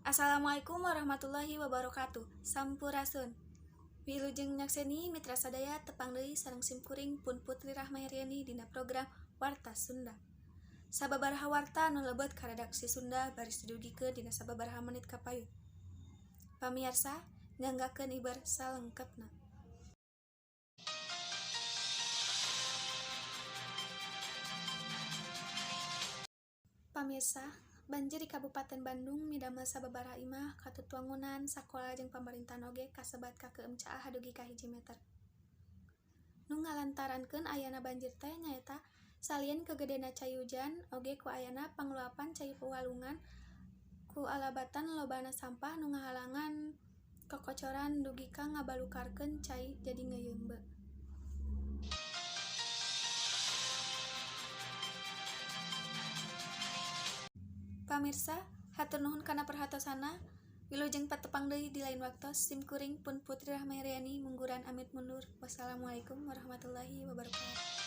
Assalamualaikum warahmatullahi wabarakatuh. Sampurasun. Wilujeng nyakseni mitra sadaya tepang deui sareng simkuring pun Putri Rahmayriani dina program Warta Sunda. Sababaraha warta nu lebet ka redaksi Sunda baris didugikeun dina sababaraha menit kapayun. Pamirsa, nyanggakeun ibar salengkepna. Pamirsa, banjir di Kabupaten Bandung midamel sababaraha imah katutuangunan sakola jeung pamerintahan oge kasebat ka keueum caah hadugi ka 1 meter. Nu ngalantarankeun ayana banjir teh nyaeta salieun kegedena cai hujan oge ku ayana pangluapan cai Walungan ku alabatan lobana sampah nu ngahalangan kokocoran dugi ka ngabalukarkeun cai jadi ngeuyeumbe. Pamirsa, hatur nuhun kana perhatosana. Wilujeng patepang deui di lain waktos simkuring pun Putri Rahmayriani mungguran amit mundur. Wassalamualaikum warahmatullahi wabarakatuh.